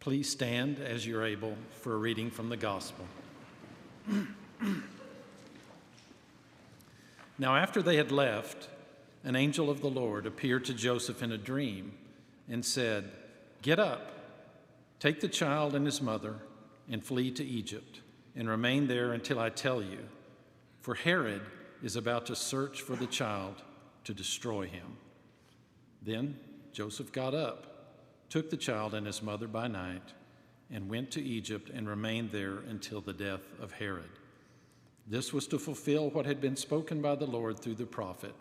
Please stand as you're able for a reading from the gospel. Now, after they had left, an angel of the Lord appeared to Joseph in a dream and said, "Get up, take the child and his mother, and flee to Egypt, and remain there until I tell you, for Herod is about to search for the child to destroy him." Then Joseph got up, took the child and his mother by night, and went to Egypt and remained there until the death of Herod. This was to fulfill what had been spoken by the Lord through the prophet,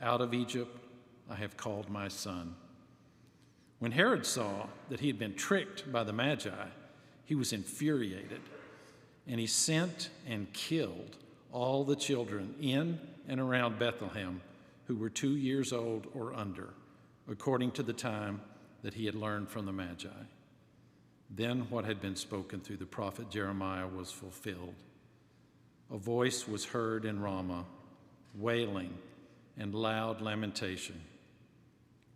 "Out of Egypt I have called my son." When Herod saw that he had been tricked by the Magi, he was infuriated, and he sent and killed all the children in and around Bethlehem who were 2 years old or under, according to the time that he had learned from the Magi. Then what had been spoken through the prophet Jeremiah was fulfilled. A voice was heard in Ramah, wailing and loud lamentation,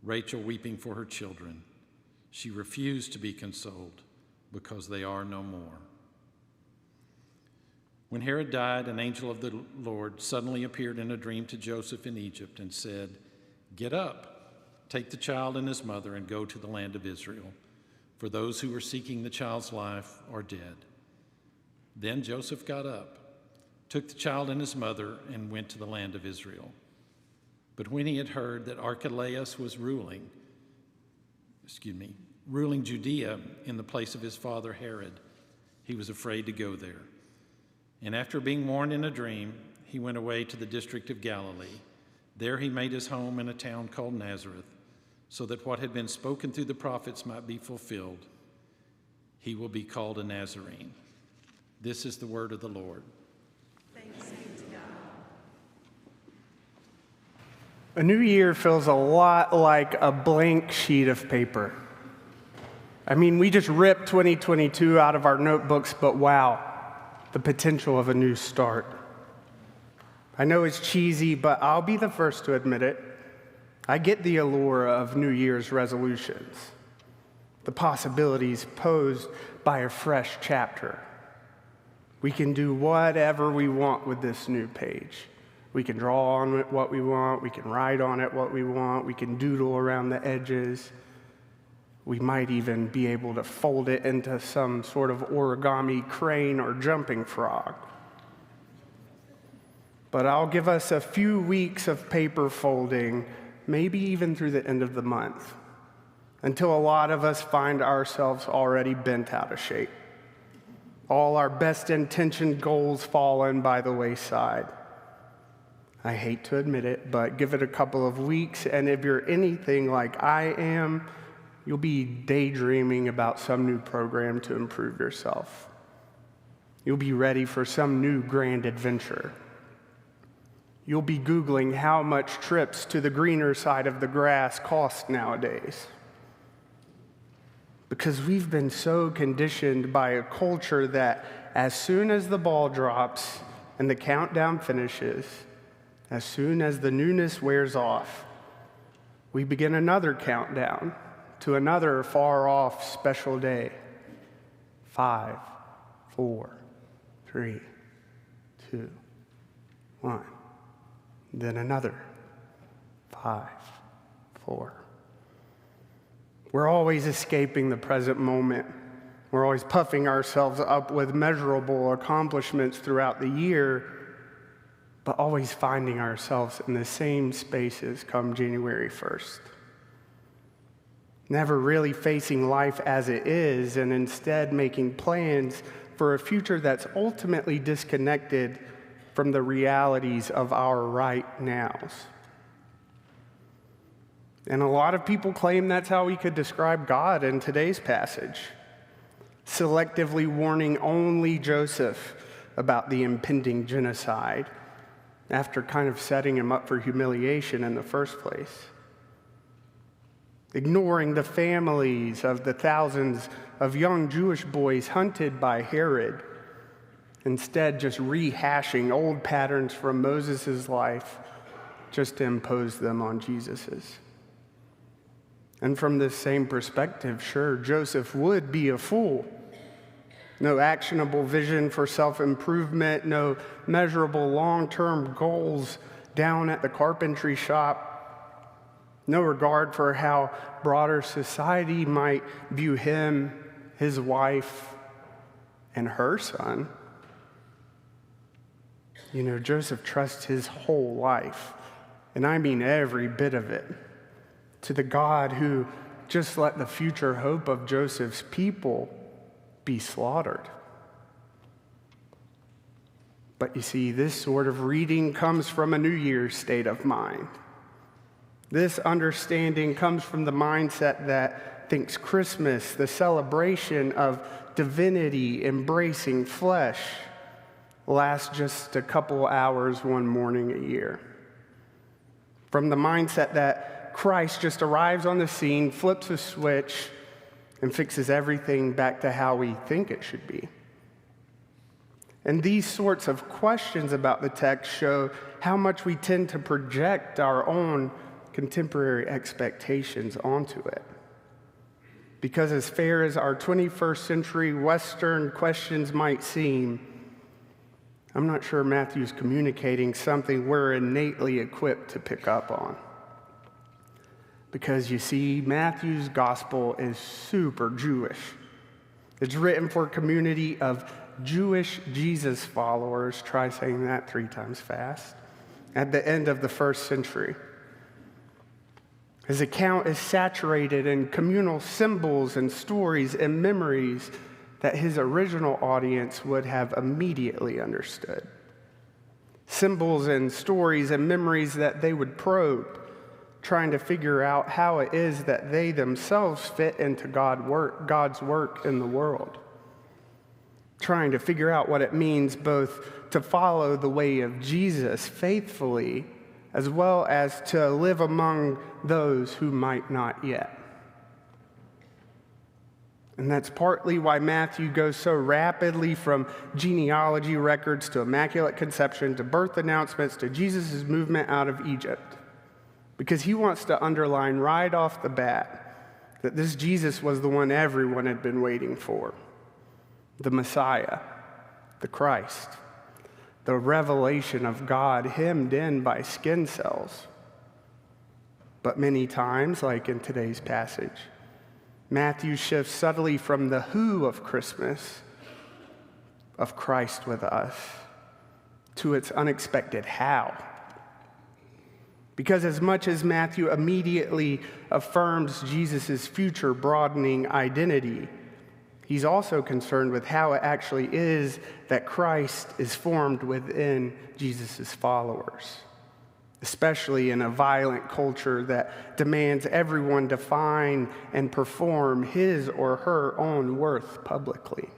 Rachel weeping for her children. She refused to be consoled because they are no more. When Herod died, an angel of the Lord suddenly appeared in a dream to Joseph in Egypt and said, "Get up, take the child and his mother, and go to the land of Israel, for those who were seeking the child's life are dead." Then Joseph got up, took the child and his mother, and went to the land of Israel. But when he had heard that Archelaus was ruling Judea in the place of his father Herod, he was afraid to go there. And after being warned in a dream, he went away to the district of Galilee. There he made his home in a town called Nazareth, so that what had been spoken through the prophets might be fulfilled. He will be called a Nazarene. This is the word of the Lord. Thanks be to God. A new year feels a lot like a blank sheet of paper. I mean, we just ripped 2022 out of our notebooks, but wow, the potential of a new start. I know it's cheesy, but I'll be the first to admit it. I get the allure of New Year's resolutions, the possibilities posed by a fresh chapter. We can do whatever we want with this new page. We can draw on it what we want, we can write on it what we want, we can doodle around the edges. We might even be able to fold it into some sort of origami crane or jumping frog. But I'll give us a few weeks of paper folding, maybe even through the end of the month, until a lot of us find ourselves already bent out of shape. All our best intentioned goals fallen by the wayside. I hate to admit it, but give it a couple of weeks, and if you're anything like I am, you'll be daydreaming about some new program to improve yourself. You'll be ready for some new grand adventure. You'll be Googling how much trips to the greener side of the grass cost nowadays. Because we've been so conditioned by a culture that as soon as the ball drops and the countdown finishes, as soon as the newness wears off, we begin another countdown to another far-off special day. 5, 4, 3, 2, 1. Then another. 5, 4. We're always escaping the present moment. We're always puffing ourselves up with measurable accomplishments throughout the year, but always finding ourselves in the same spaces come January 1st. Never really facing life as it is, and instead making plans for a future that's ultimately disconnected from the realities of our right nows. And a lot of people claim that's how we could describe God in today's passage, selectively warning only Joseph about the impending genocide after kind of setting him up for humiliation in the first place. Ignoring the families of the thousands of young Jewish boys hunted by Herod, instead just rehashing old patterns from Moses' life just to impose them on Jesus's. And from this same perspective, sure, Joseph would be a fool. No actionable vision for self-improvement, no measurable long-term goals down at the carpentry shop, no regard for how broader society might view him, his wife, and her son. You know, Joseph trusts his whole life, and I mean every bit of it, to the God who just let the future hope of Joseph's people be slaughtered. But you see, this sort of reading comes from a New Year's state of mind. This understanding comes from the mindset that thinks Christmas, the celebration of divinity embracing flesh, lasts just a couple hours one morning a year. From the mindset that Christ just arrives on the scene, flips a switch, and fixes everything back to how we think it should be. And these sorts of questions about the text show how much we tend to project our own contemporary expectations onto it. Because as fair as our 21st century Western questions might seem, I'm not sure Matthew's communicating something we're innately equipped to pick up on. Because you see, Matthew's gospel is super Jewish. It's written for a community of Jewish Jesus followers, try saying that 3 times fast, at the end of the first century. His account is saturated in communal symbols and stories and memories that his original audience would have immediately understood. Symbols and stories and memories that they would probe, trying to figure out how it is that they themselves fit into God's work in the world. Trying to figure out what it means both to follow the way of Jesus faithfully, as well as to live among those who might not yet. And that's partly why Matthew goes so rapidly from genealogy records to Immaculate Conception to birth announcements to Jesus' movement out of Egypt. Because he wants to underline right off the bat that this Jesus was the one everyone had been waiting for. The Messiah, the Christ, the revelation of God hemmed in by skin cells. But many times, like in today's passage, Matthew shifts subtly from the who of Christmas, of Christ with us, to its unexpected how. Because as much as Matthew immediately affirms Jesus' future broadening identity, he's also concerned with how it actually is that Christ is formed within Jesus' followers, especially in a violent culture that demands everyone define and perform his or her own worth publicly.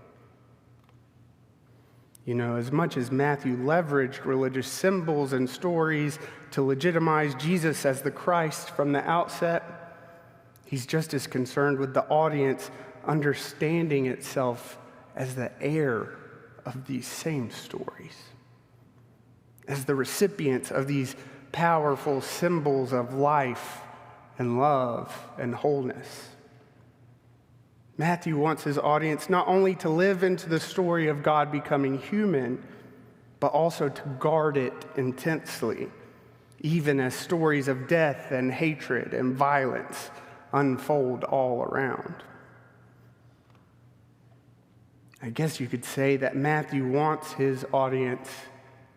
You know, as much as Matthew leveraged religious symbols and stories to legitimize Jesus as the Christ from the outset, he's just as concerned with the audience understanding itself as the heir of these same stories, as the recipients of these powerful symbols of life and love and wholeness. Matthew wants his audience not only to live into the story of God becoming human, but also to guard it intensely, even as stories of death and hatred and violence unfold all around. I guess you could say that Matthew wants his audience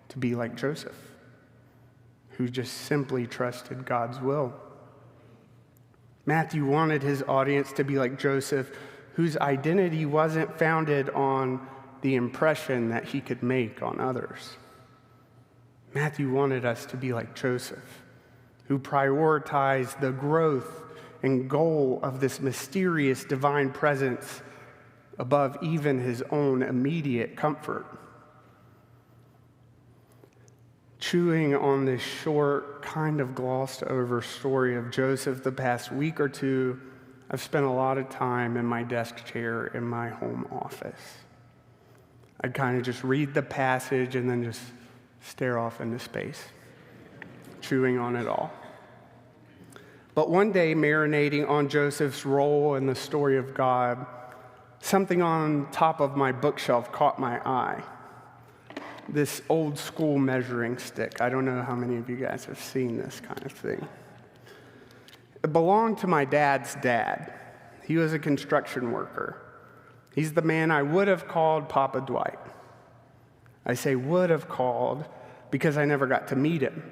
to be like Joseph, who just simply trusted God's will. Matthew wanted his audience to be like Joseph, whose identity wasn't founded on the impression that he could make on others. Matthew wanted us to be like Joseph, who prioritized the growth and goal of this mysterious divine presence above even his own immediate comfort. Chewing on this short, kind of glossed over story of Joseph the past week or two, I've spent a lot of time in my desk chair in my home office. I'd kind of just read the passage and then just stare off into space, chewing on it all. But one day, marinating on Joseph's role in the story of God, something on top of my bookshelf caught my eye. This old school measuring stick. I don't know how many of you guys have seen this kind of thing. It belonged to my dad's dad. He was a construction worker. He's the man I would have called Papa Dwight. I say would have called because I never got to meet him.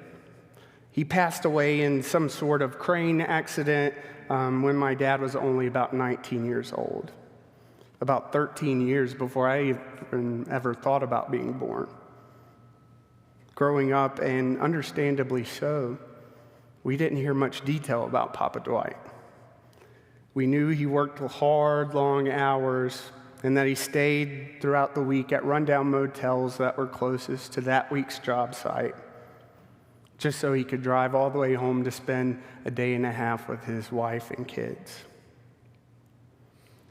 He passed away in some sort of crane accident when my dad was only about 19 years old, about 13 years before I even ever thought about being born. Growing up, and understandably so, we didn't hear much detail about Papa Dwight. We knew he worked hard, long hours, and that he stayed throughout the week at rundown motels that were closest to that week's job site, just so he could drive all the way home to spend a day and a half with his wife and kids.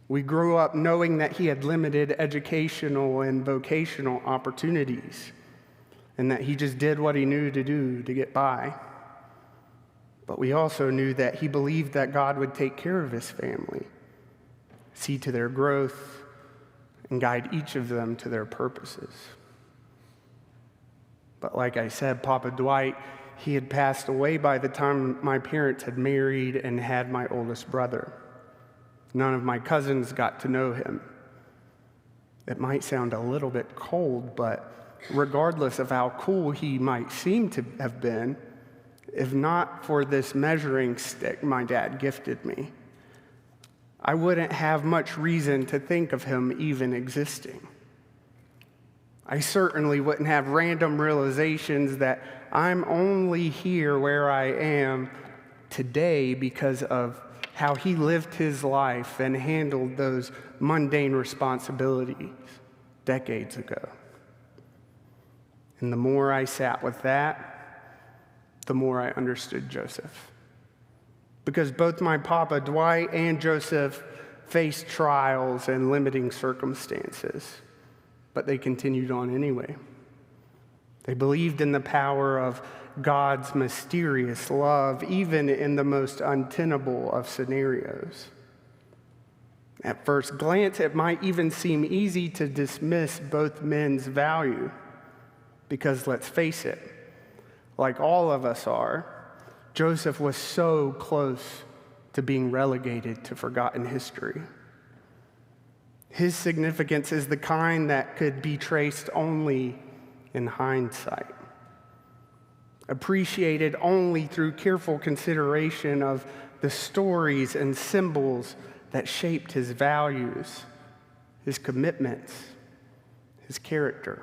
We grew up knowing that he had limited educational and vocational opportunities, and that he just did what he knew to do to get by. But we also knew that he believed that God would take care of his family, see to their growth, and guide each of them to their purposes. But like I said, Papa Dwight, he had passed away by the time my parents had married and had my oldest brother. None of my cousins got to know him. It might sound a little bit cold, but regardless of how cool he might seem to have been, if not for this measuring stick my dad gifted me, I wouldn't have much reason to think of him even existing. I certainly wouldn't have random realizations that I'm only here where I am today because of how he lived his life and handled those mundane responsibilities decades ago. And the more I sat with that, the more I understood Joseph. Because both my Papa Dwight and Joseph faced trials and limiting circumstances, but they continued on anyway. They believed in the power of God's mysterious love, even in the most untenable of scenarios. At first glance, it might even seem easy to dismiss both men's value. Because let's face it, like all of us are, Joseph was so close to being relegated to forgotten history. His significance is the kind that could be traced only in hindsight, appreciated only through careful consideration of the stories and symbols that shaped his values, his commitments, his character.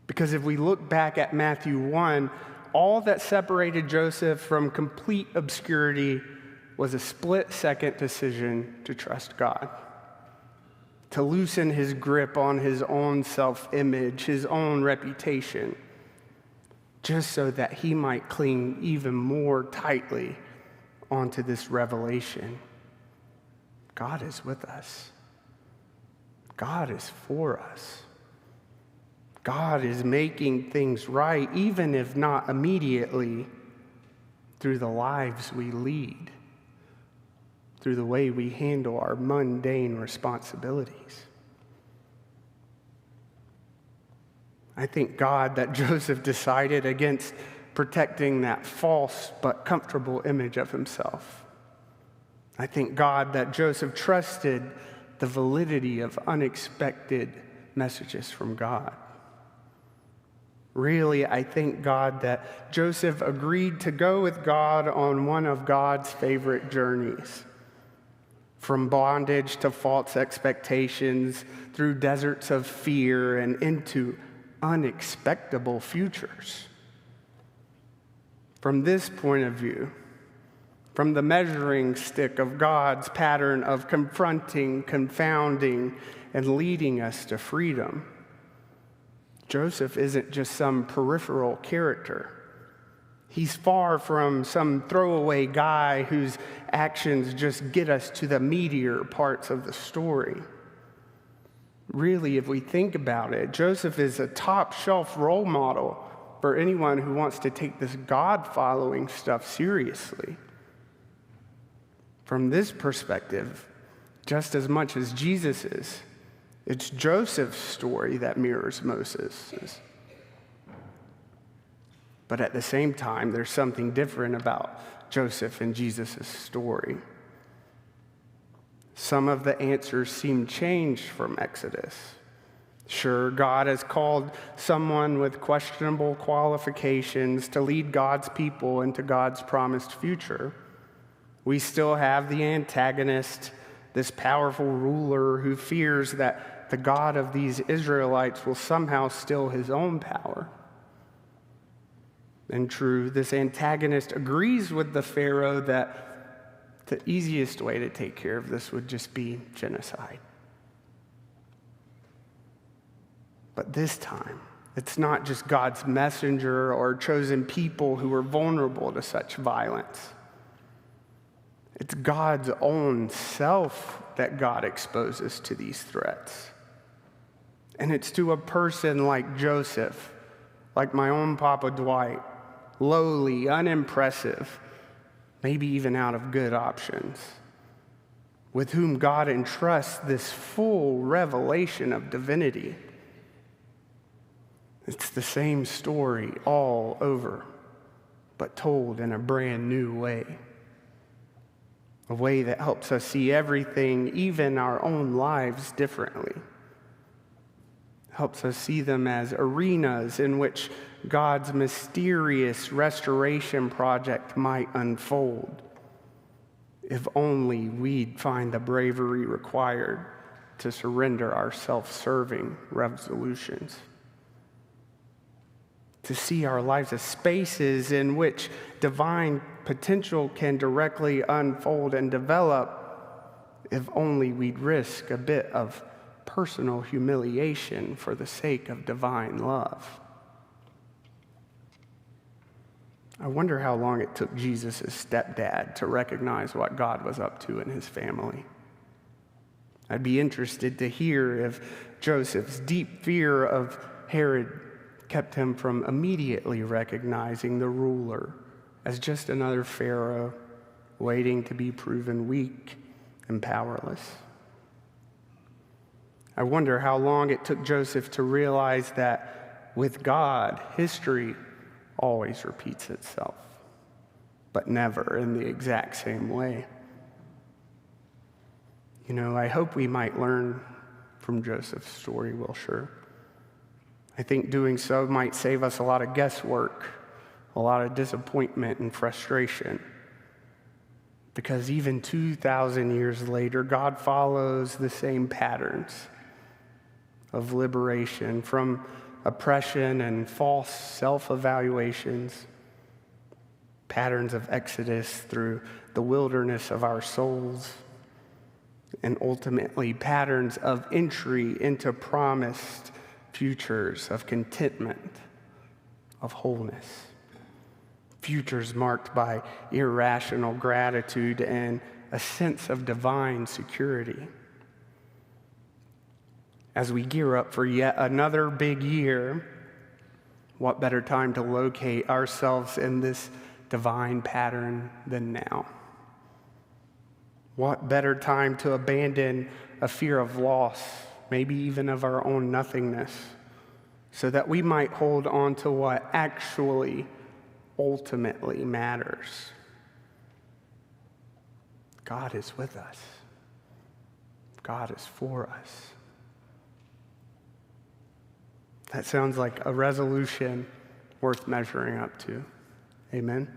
Because if we look back at Matthew 1, all that separated Joseph from complete obscurity was a split-second decision to trust God, to loosen his grip on his own self-image, his own reputation, just so that he might cling even more tightly onto this revelation. God is with us. God is for us. God is making things right, even if not immediately, through the lives we lead, through the way we handle our mundane responsibilities. I thank God that Joseph decided against protecting that false but comfortable image of himself. I thank God that Joseph trusted the validity of unexpected messages from God. Really, I thank God that Joseph agreed to go with God on one of God's favorite journeys, from bondage to false expectations, through deserts of fear and into unexpectable futures. From this point of view, from the measuring stick of God's pattern of confronting, confounding, and leading us to freedom, Joseph isn't just some peripheral character. He's far from some throwaway guy whose actions just get us to the meatier parts of the story. Really, if we think about it, Joseph is a top-shelf role model for anyone who wants to take this God-following stuff seriously. From this perspective, just as much as Jesus's, it's Joseph's story that mirrors Moses's. But at the same time, there's something different about Joseph and Jesus' story. Some of the answers seem changed from Exodus. Sure, God has called someone with questionable qualifications to lead God's people into God's promised future. We still have the antagonist, this powerful ruler who fears that the God of these Israelites will somehow steal his own power. And true, this antagonist agrees with the Pharaoh that the easiest way to take care of this would just be genocide. But this time, it's not just God's messenger or chosen people who are vulnerable to such violence. It's God's own self that God exposes to these threats. And it's to a person like Joseph, like my own Papa Dwight, lowly, unimpressive, maybe even out of good options, with whom God entrusts this full revelation of divinity. It's the same story all over, but told in a brand new way. A way that helps us see everything, even our own lives, differently. Helps us see them as arenas in which God's mysterious restoration project might unfold, if only we'd find the bravery required to surrender our self-serving resolutions. To see our lives as spaces in which divine potential can directly unfold and develop, if only we'd risk a bit of personal humiliation for the sake of divine love. I wonder how long it took Jesus' stepdad to recognize what God was up to in his family. I'd be interested to hear if Joseph's deep fear of Herod kept him from immediately recognizing the ruler as just another Pharaoh waiting to be proven weak and powerless. I wonder how long it took Joseph to realize that with God, history always repeats itself, but never in the exact same way. You know, I hope we might learn from Joseph's story, Wilshire. I think doing so might save us a lot of guesswork, a lot of disappointment and frustration. Because even 2,000 years later, God follows the same patterns of liberation from oppression and false self-evaluations, patterns of exodus through the wilderness of our souls, and ultimately patterns of entry into promised futures of contentment, of wholeness. Futures marked by irrational gratitude and a sense of divine security. As we gear up for yet another big year, what better time to locate ourselves in this divine pattern than now? What better time to abandon a fear of loss, maybe even of our own nothingness, so that we might hold on to what actually, ultimately matters. God is with us. God is for us. That sounds like a resolution worth measuring up to. Amen.